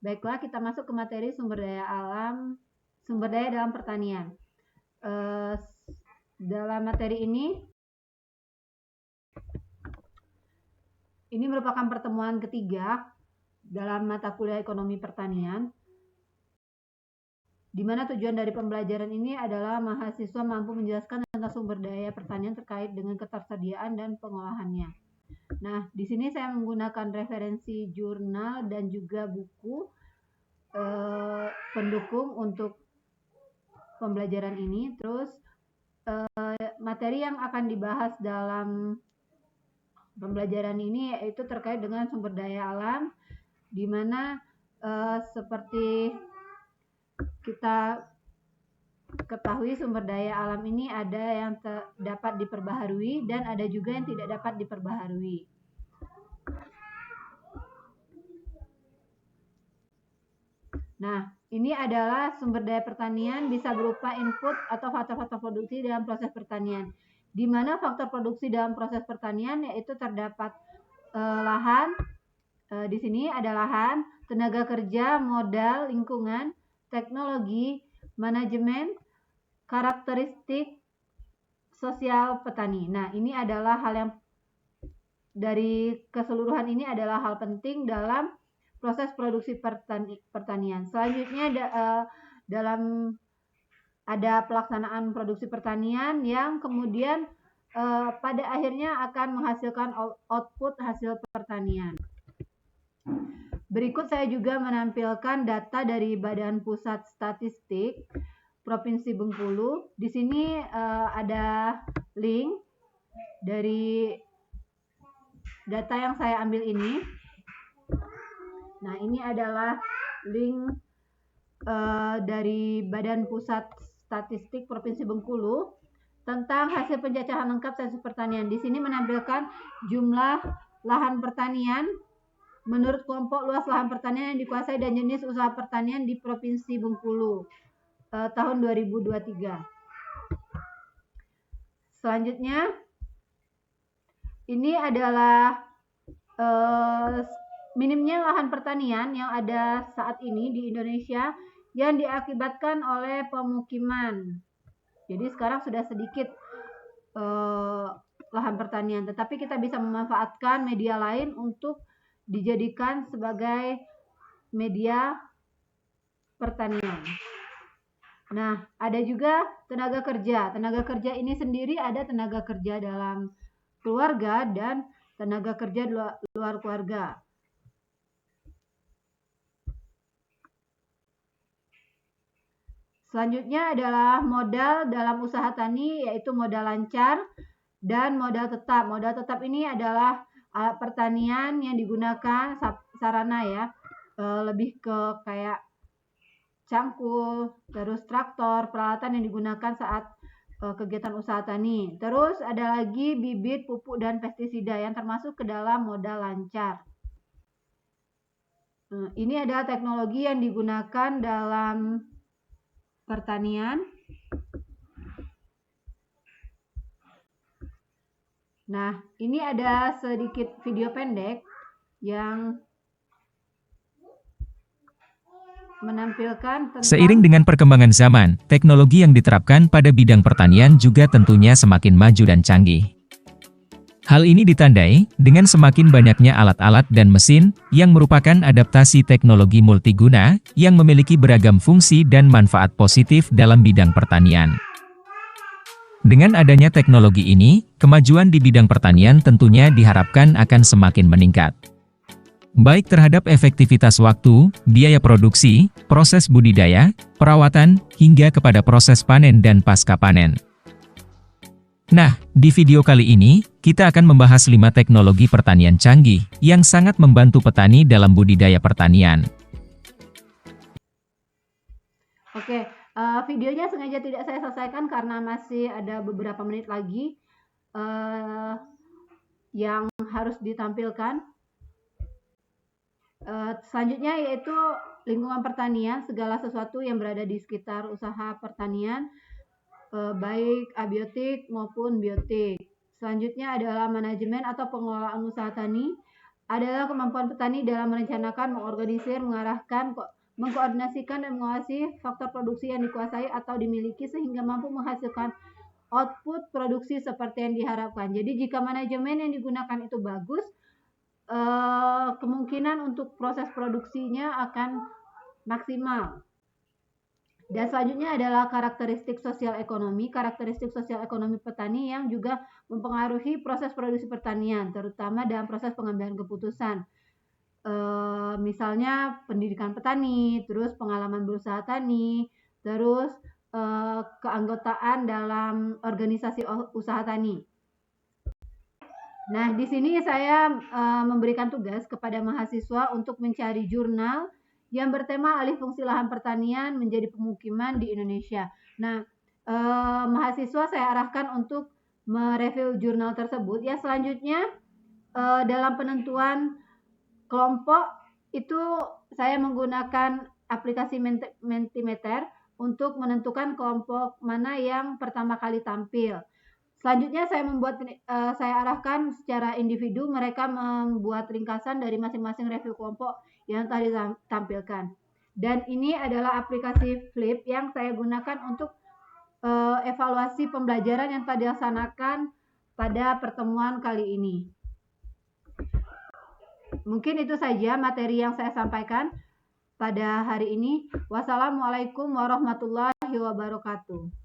Baiklah, kita masuk ke materi sumber daya alam, sumber daya dalam pertanian. Dalam materi ini merupakan pertemuan ketiga dalam mata kuliah ekonomi pertanian, di mana tujuan dari pembelajaran ini adalah mahasiswa mampu menjelaskan tentang sumber daya pertanian terkait dengan ketersediaan dan pengolahannya. Nah, di sini saya menggunakan referensi jurnal dan juga buku pendukung untuk pembelajaran ini. Terus materi yang akan dibahas dalam pembelajaran ini yaitu terkait dengan sumber daya alam, di mana seperti kita ketahui sumber daya alam ini ada yang dapat diperbaharui dan ada juga yang tidak dapat diperbaharui. Nah, ini adalah sumber daya pertanian bisa berupa input atau faktor-faktor produksi dalam proses pertanian. Di mana faktor produksi dalam proses pertanian yaitu terdapat lahan, di sini ada lahan, tenaga kerja, modal, lingkungan, teknologi, manajemen, karakteristik sosial petani. Nah, ini adalah hal yang dari keseluruhan ini adalah hal penting dalam proses produksi pertanian. Selanjutnya dalam ada pelaksanaan produksi pertanian yang kemudian pada akhirnya akan menghasilkan output hasil pertanian. Berikut saya juga menampilkan data dari Badan Pusat Statistik Provinsi Bengkulu. Di sini ada link dari data yang saya ambil ini. Nah, ini adalah link dari Badan Pusat Statistik Provinsi Bengkulu tentang hasil penjacahan lengkap sensus pertanian. Di sini menampilkan jumlah lahan pertanian menurut kelompok luas lahan pertanian yang dikuasai dan jenis usaha pertanian di Provinsi Bengkulu tahun 2023. Selanjutnya, ini adalah minimnya lahan pertanian yang ada saat ini di Indonesia yang diakibatkan oleh pemukiman. Jadi sekarang sudah sedikit lahan pertanian, tetapi kita bisa memanfaatkan media lain untuk dijadikan sebagai media pertanian. Nah, ada juga tenaga kerja. Tenaga kerja ini sendiri ada tenaga kerja dalam keluarga dan tenaga kerja luar keluarga. Selanjutnya adalah modal dalam usaha tani, yaitu modal lancar dan modal tetap. Modal tetap ini adalah alat pertanian yang digunakan sarana ya, lebih ke kayak cangkul, terus traktor, peralatan yang digunakan saat kegiatan usaha tani. Terus ada lagi bibit, pupuk, dan pestisida yang termasuk ke dalam modal lancar. Ini adalah teknologi yang digunakan dalam pertanian. Nah, ini ada sedikit video pendek yang menampilkan tentang seiring dengan perkembangan zaman, teknologi yang diterapkan pada bidang pertanian juga tentunya semakin maju dan canggih. Hal ini ditandai dengan semakin banyaknya alat-alat dan mesin yang merupakan adaptasi teknologi multiguna yang memiliki beragam fungsi dan manfaat positif dalam bidang pertanian. Dengan adanya teknologi ini, kemajuan di bidang pertanian tentunya diharapkan akan semakin meningkat. Baik terhadap efektivitas waktu, biaya produksi, proses budidaya, perawatan, hingga kepada proses panen dan pasca panen. Nah, di video kali ini, kita akan membahas 5 teknologi pertanian canggih yang sangat membantu petani dalam budidaya pertanian. Oke, videonya sengaja tidak saya selesaikan karena masih ada beberapa menit lagi yang harus ditampilkan. Selanjutnya yaitu lingkungan pertanian, segala sesuatu yang berada di sekitar usaha pertanian, baik abiotik maupun biotik. Selanjutnya adalah manajemen atau pengelolaan usaha tani, adalah kemampuan petani dalam merencanakan, mengorganisir, mengarahkan, mengkoordinasikan, dan mengawasi faktor produksi yang dikuasai atau dimiliki sehingga mampu menghasilkan output produksi seperti yang diharapkan. Jadi jika manajemen yang digunakan itu bagus, kemungkinan untuk proses produksinya akan maksimal. Dan selanjutnya adalah karakteristik sosial ekonomi. Karakteristik sosial ekonomi petani yang juga mempengaruhi proses produksi pertanian, terutama dalam proses pengambilan keputusan. Misalnya pendidikan petani, terus pengalaman berusaha tani, terus keanggotaan dalam organisasi usaha tani. Nah, di sini saya memberikan tugas kepada mahasiswa untuk mencari jurnal yang bertema alih fungsi lahan pertanian menjadi pemukiman di Indonesia. Nah, mahasiswa saya arahkan untuk mereview jurnal tersebut. Ya, selanjutnya dalam penentuan kelompok itu saya menggunakan aplikasi Mentimeter untuk menentukan kelompok mana yang pertama kali tampil. Selanjutnya saya arahkan secara individu, mereka membuat ringkasan dari masing-masing review kelompok yang tadi ditampilkan. Dan ini adalah aplikasi Flip yang saya gunakan untuk evaluasi pembelajaran yang tadi dilaksanakan pada pertemuan kali ini. Mungkin itu saja materi yang saya sampaikan pada hari ini. Wassalamualaikum warahmatullahi wabarakatuh.